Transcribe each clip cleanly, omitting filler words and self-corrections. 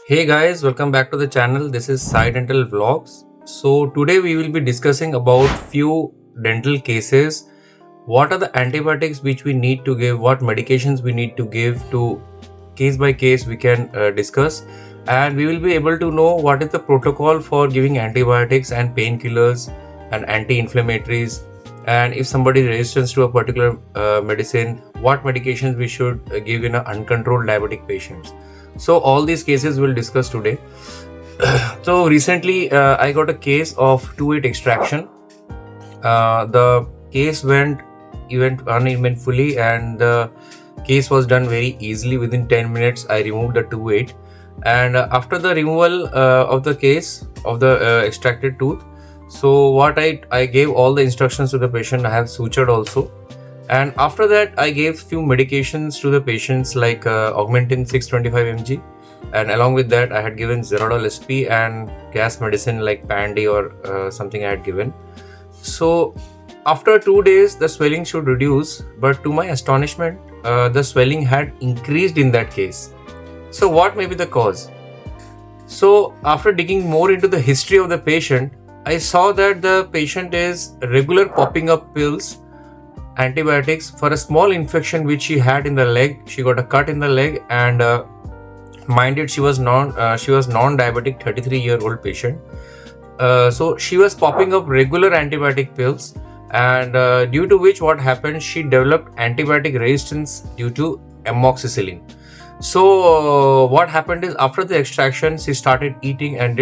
Hey guys, welcome back to the channel. This is Sai Dental Vlogs. So today we will be discussing about few dental cases. What are the antibiotics which we need to give? What medications we need to give? To case by case we can discuss, and we will be able to know what is the protocol for giving antibiotics and painkillers and anti-inflammatories, and if somebody is resistant to a particular medicine, what medications we should give in an uncontrolled diabetic patients. So all these cases we'll discuss today. So recently I got a case of 2-8 extraction. The case went uneventfully, and the case was done very easily. Within 10 minutes I removed the 2-8, and after the removal of the case of the extracted tooth, so what I gave all the instructions to the patient. I have sutured also, and after that I gave few medications to the patients like augmentin 625 mg, and along with that I had given Zerodol SP and gas medicine like Pandy or something I had given. So after 2 days the swelling should reduce, but to my astonishment the swelling had increased in that case. So what may be the cause? So after digging more into the history of the patient, I saw that the patient is regular popping up pills, antibiotics for a small infection which she had in the leg. She got a cut in the leg, and minded she was non-diabetic 33-year-old patient. So she was popping up regular antibiotic pills, and due to which what happened, she developed antibiotic resistance due to amoxicillin. So what happened is, after the extraction she started eating and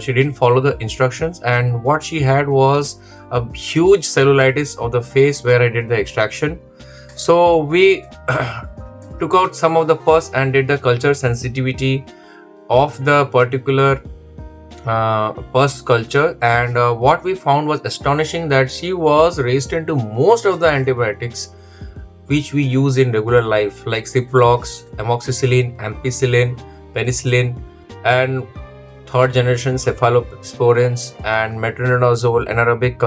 she didn't follow the instructions, and what she had was a huge cellulitis of the face where I did the extraction. So we took out some of the pus and did the culture sensitivity of the particular pus culture, and what we found was astonishing, that she was resistant to most of the antibiotics which we use in regular life, like Ciplox, amoxicillin, ampicillin, penicillin, and third generation cephalosporins and metronidazole anaerobic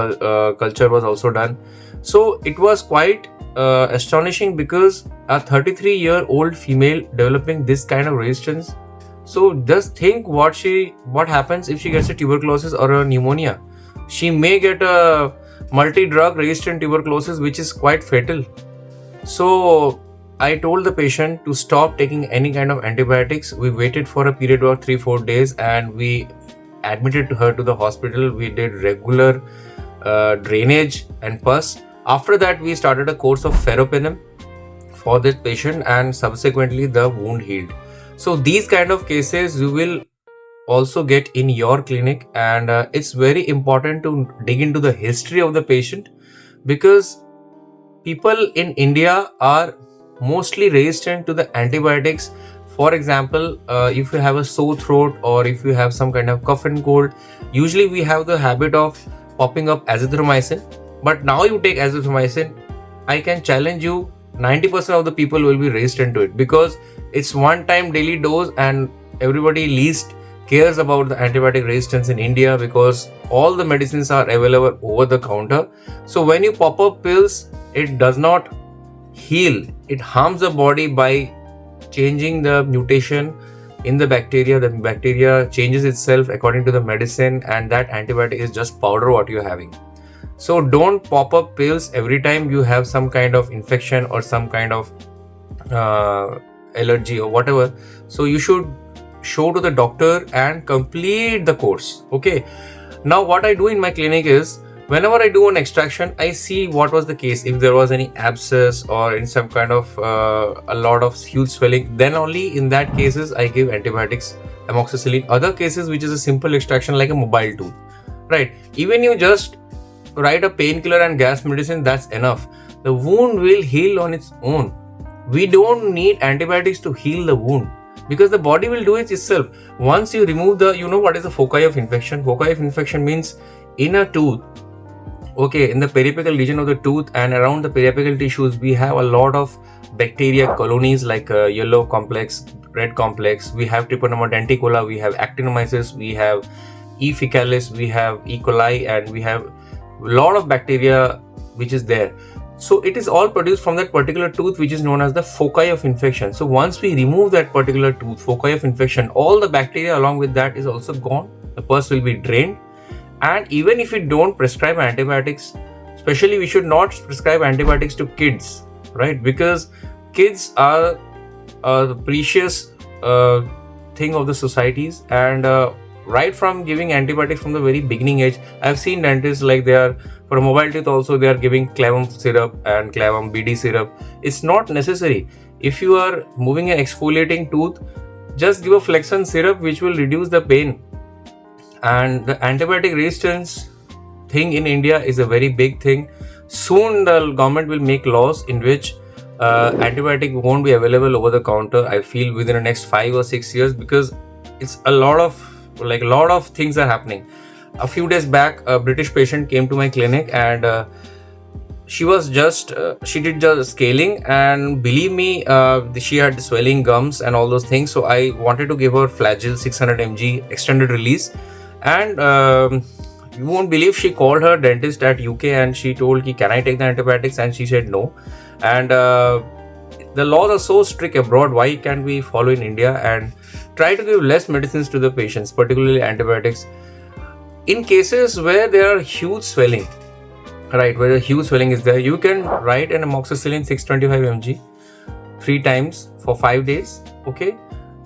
culture was also done. So it was quite astonishing, because a 33-year-old female developing this kind of resistance. So just think what happens if she gets a tuberculosis or a pneumonia. She may get a multi-drug resistant tuberculosis, which is quite fatal. So I told the patient to stop taking any kind of antibiotics. We waited for a period of 3-4 days, and we admitted her to the hospital. We did regular drainage and pus. After that we started a course of ferropenem for this patient, and subsequently the wound healed. So these kind of cases you will also get in your clinic, and it's very important to dig into the history of the patient, because people in India are mostly resistant to the antibiotics. For example, if you have a sore throat, or if you have some kind of cough and cold, usually we have the habit of popping up azithromycin. But now you take azithromycin, I can challenge you, 90% of the people will be resistant to it, because it's one time daily dose, and everybody least cares about the antibiotic resistance in India, because all the medicines are available over the counter. So when you pop up pills, it does not heal, it harms the body by changing the mutation in the bacteria. The bacteria changes itself according to the medicine, and that antibiotic is just powder what you're having. So don't pop up pills every time you have some kind of infection or some kind of allergy or whatever. So you should show to the doctor and complete the course. Okay, now what I do in my clinic is, whenever I do an extraction, I see what was the case. If there was any abscess or in some kind of a lot of huge swelling, then only in that cases I give antibiotics, amoxicillin. Other cases which is a simple extraction like a mobile tooth, right? Even you just write a painkiller and gas medicine, that's enough. The wound will heal on its own. We don't need antibiotics to heal the wound, because the body will do it itself. Once you remove the, what is the foci of infection? Foci of infection means in a tooth, okay, in the periapical region of the tooth and around the periapical tissues, we have a lot of bacteria colonies like yellow complex, red complex. We have Treponema denticola, we have actinomyces, we have E. faecalis, we have E. coli, and we have a lot of bacteria which is there. So it is all produced from that particular tooth, which is known as the foci of infection. So once we remove that particular tooth, foci of infection, all the bacteria along with that is also gone. The pus will be drained. And even if we don't prescribe antibiotics, especially we should not prescribe antibiotics to kids, right? Because kids are the precious thing of the societies, and right from giving antibiotics from the very beginning age, I've seen dentists like they are for mobile teeth also they are giving clavum syrup and clavum BD syrup. It's not necessary. If you are moving an exfoliating tooth, just give a Flexon syrup which will reduce the pain. And the antibiotic resistance thing in India is a very big thing. Soon the government will make laws in which antibiotic won't be available over the counter, I feel, within the next 5 or 6 years, because it's a lot of things are happening. A few days back, a British patient came to my clinic, and she did just scaling, and believe me, she had swelling gums and all those things. So I wanted to give her Flagyl 600 mg extended release, and you won't believe, she called her dentist at UK and she told, can I take the antibiotics? And she said no. And the laws are so strict abroad, why can't we follow in India and try to give less medicines to the patients, particularly antibiotics? In cases where there are huge swelling, right, where the huge swelling is there, you can write an amoxicillin 625 mg 3 times for 5 days. Okay,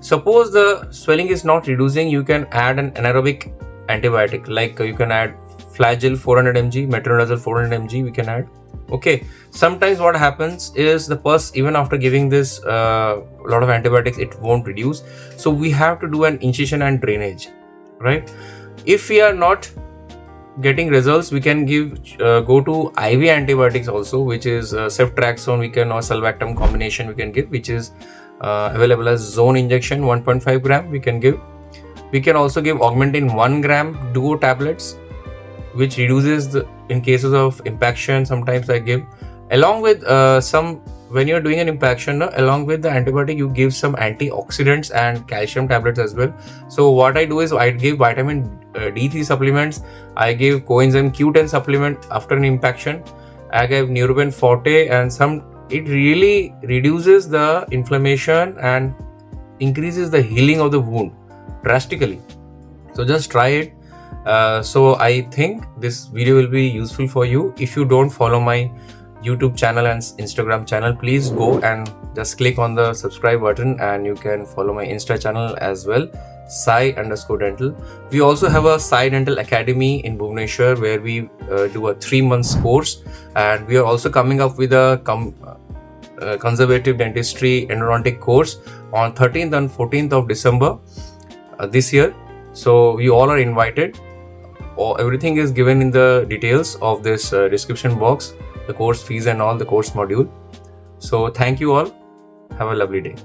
suppose the swelling is not reducing, you can add an anaerobic antibiotic, like you can add Flagyl 400 mg, metronidazole 400 mg we can add. Okay, sometimes what happens is the pus, even after giving this lot of antibiotics, it won't reduce. So we have to do an incision and drainage, right? If we are not getting results, we can go to IV antibiotics also, which is ceftriaxone we can, or sulbactam combination we can give, which is available as zone injection 1.5 gram we can give. We can also give augmentin 1 gram duo tablets, which reduces in cases of impaction. Sometimes I give along with when you're doing an impaction, along with the antibiotic, you give some antioxidants and calcium tablets as well. So what I do is I give vitamin D3 supplements, I give coenzyme Q10 supplement after an impaction, I give Neuroben Forte, and it really reduces the inflammation and increases the healing of the wound drastically. So just try it. So I think this video will be useful for you. If you don't follow my YouTube channel and Instagram channel, please go and just click on the subscribe button, and you can follow my Insta channel as well, Sai_dental. We also have a Sai Dental Academy in Bhubaneswar where we do a 3-month course, and we are also coming up with a conservative dentistry endodontic course on 13th and 14th of December this year. So you all are invited. Everything is given in the details of this description box, the course fees and all, the course module. So thank you all. Have a lovely day.